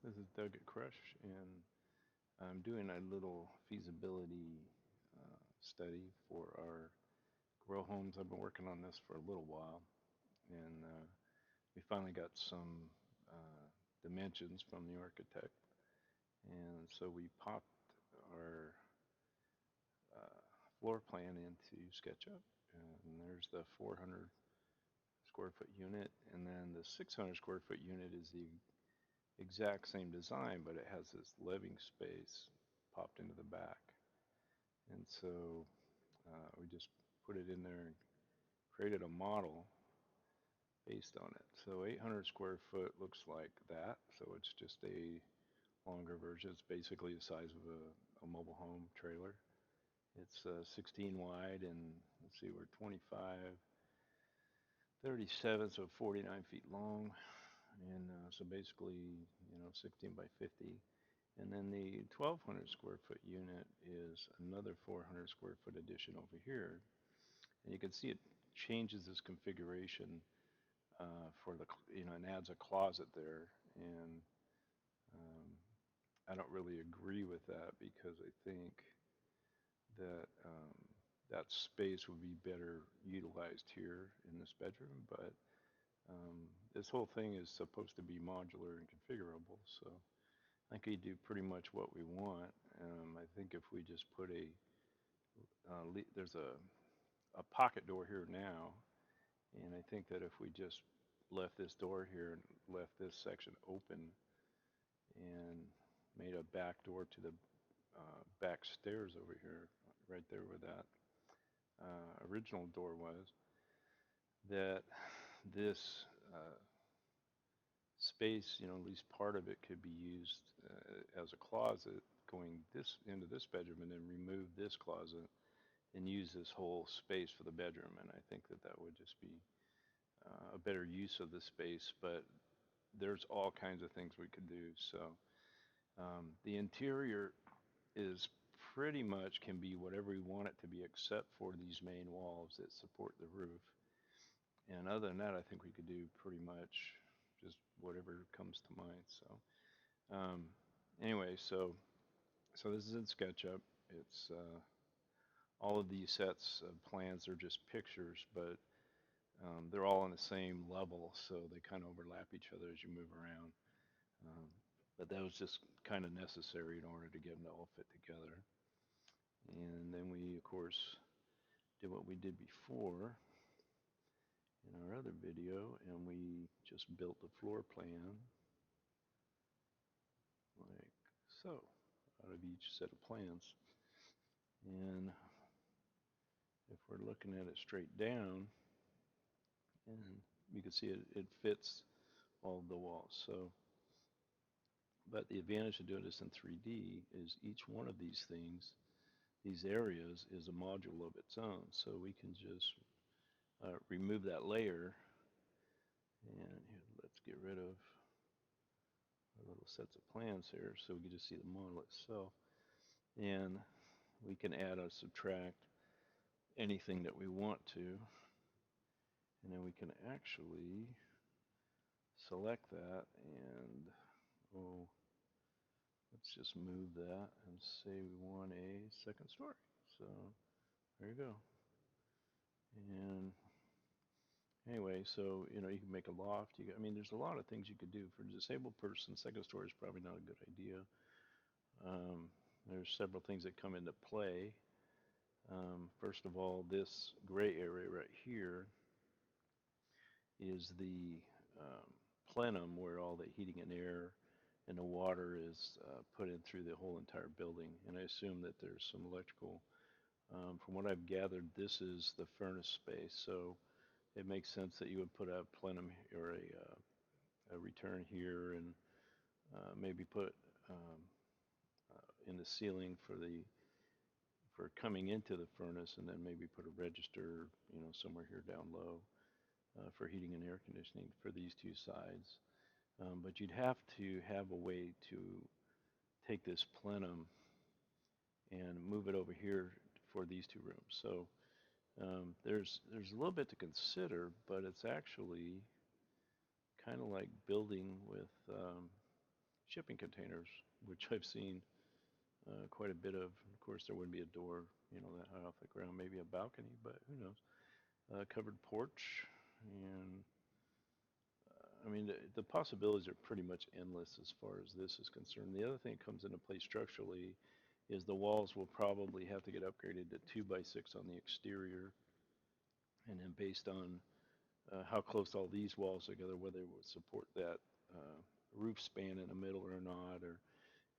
This is Doug at Crush, and I'm doing a little feasibility study for our GroHomes. I've been working on this for a little while, and we finally got some dimensions from the architect, and so we popped our uh, floor plan into SketchUp, and there's the 400 square foot unit, and then the 600 square foot unit is the exact same design, but it has this living space popped into the back. And so we just put it in there and created a model based on it. So 800 square foot looks like that. So it's just a longer version. It's basically the size of a mobile home trailer. It's 16 wide and let's see, we're 25, 37, so 49 feet long. And so basically, 16 by 50. And then the 1,200 square foot unit is another 400 square foot addition over here. And you can see it changes this configuration for the, and adds a closet there. And um, I don't really agree with that because I think that that space would be better utilized here in this bedroom. But this whole thing is supposed to be modular and configurable. So I think we do pretty much what we want. I think if we just put there's a pocket door here now, and I think that if we just left this door here and left this section open and made a back door to the back stairs over here, right there where that original door was, that this space, at least part of it could be used as a closet going this into this bedroom and then remove this closet and use this whole space for the bedroom. And I think that that would just be a better use of the space. But there's all kinds of things we could do. So the interior is pretty much can be whatever we want it to be except for these main walls that support the roof. And other than that, I think we could do pretty much just whatever comes to mind. So um, anyway, so this is in SketchUp. It's all of these sets of plans are just pictures, but they're all on the same level, so they kind of overlap each other as you move around. Um, but that was just kind of necessary in order to get them to all fit together. And then we, of course, did what we did before in our other video, and we just built the floor plan like so out of each set of plans. And if we're looking at it straight down, and you can see it fits all of the walls. So, but the advantage of doing this in 3D is each one of these things, these areas, is a module of its own. So we can just remove that layer, and here, let's get rid of our little sets of plans here so we can just see the model itself. And we can add or subtract anything that we want to. And then we can actually select that and, oh, let's just move that and say we want a second story. So there you go. And anyway, so you can make a loft. I mean, there's a lot of things you could do for a disabled person. Second story is probably not a good idea. There's several things that come into play. First of all, this gray area right here is the plenum where all the heating and air and the water is put in through the whole entire building. And I assume that there's some electrical. From what I've gathered, this is the furnace space. So it makes sense that you would put a plenum or a return here and maybe put in the ceiling for coming into the furnace, and then maybe put a register, somewhere here down low for heating and air conditioning for these two sides. But you'd have to have a way to take this plenum and move it over here for these two rooms. So there's a little bit to consider, but it's actually kind of like building with shipping containers, which I've seen quite a bit of. Of course, there wouldn't be a door, that high off the ground. Maybe a balcony, but who knows? Covered porch, and I mean, the possibilities are pretty much endless as far as this is concerned. The other thing that comes into play structurally is the walls will probably have to get upgraded to 2x6 on the exterior, and then based on how close all these walls together, whether they would support that roof span in the middle or not, or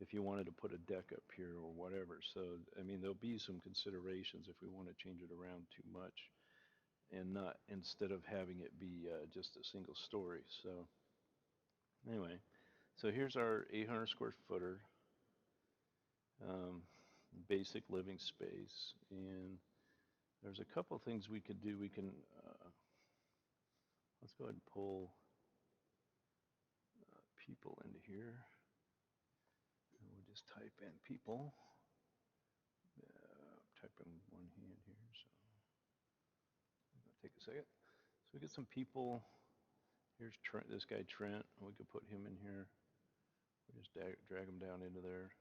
if you wanted to put a deck up here or whatever. So, I mean, there'll be some considerations if we want to change it around too much, and not, instead of having it be just a single story. So anyway, so here's our 800 square footer, um, basic living space, and there's a couple things we could do. We can, let's go ahead and pull people into here, and we'll just type in people, type in one hand here, so it'll take a second. So we get some people. Here's Trent, this guy Trent. We could put him in here. We just drag him down into there,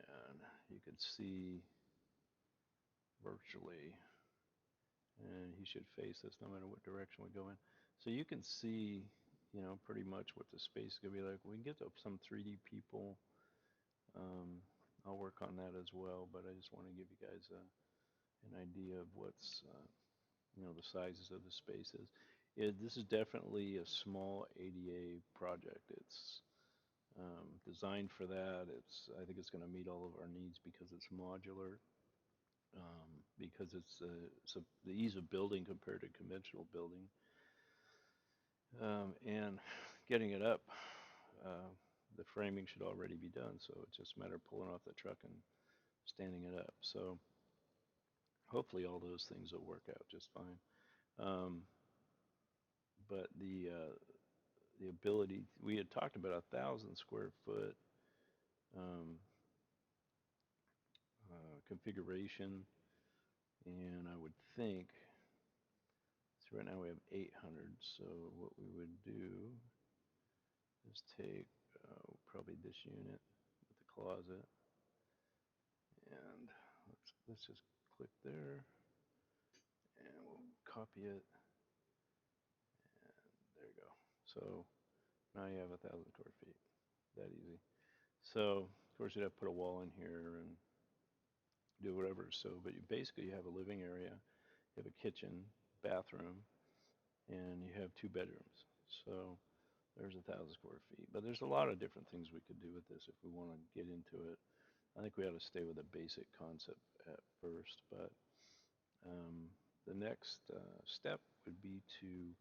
and you can see virtually, and he should face us no matter what direction we go in. So you can see, pretty much what the space is gonna be like. We can get to some 3D people. I'll work on that as well, but I just want to give you guys an idea of what's, the sizes of the spaces. This is definitely a small ADA project. It's designed for that. I think it's going to meet all of our needs because it's modular, because it's the ease of building compared to conventional building, and getting it up. The framing should already be done, so it's just a matter of pulling off the truck and standing it up. So hopefully all those things will work out just fine. But the ability, we had talked about 1,000 square foot configuration, and I would think, so right now we have 800, so what we would do is take probably this unit with the closet, and let's just click there, and we'll copy it, and there you go. So now you have 1,000 square feet, that easy. So of course you'd have to put a wall in here and do whatever. So, but you have a living area, you have a kitchen, bathroom, and you have 2 bedrooms. So there's 1,000 square feet. But there's a lot of different things we could do with this if we want to get into it. I think we ought to stay with a basic concept at first, but the next step would be to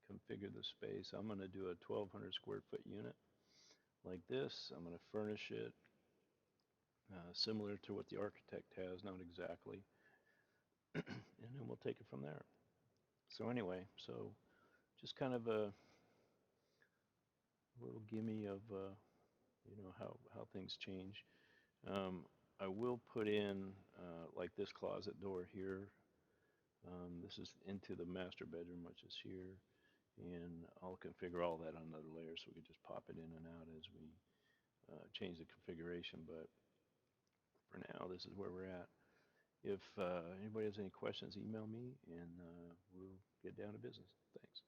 configure the space. I'm going to do a 1,200 square foot unit like this. I'm going to furnish it similar to what the architect has, not exactly, and then we'll take it from there. So anyway, so just kind of a little gimme of how things change. I will put in like this closet door here. This is into the master bedroom, which is here, and I'll configure all that on another layer so we can just pop it in and out as we change the configuration. But for now, this is where we're at. If anybody has any questions, email me, and we'll get down to business. Thanks.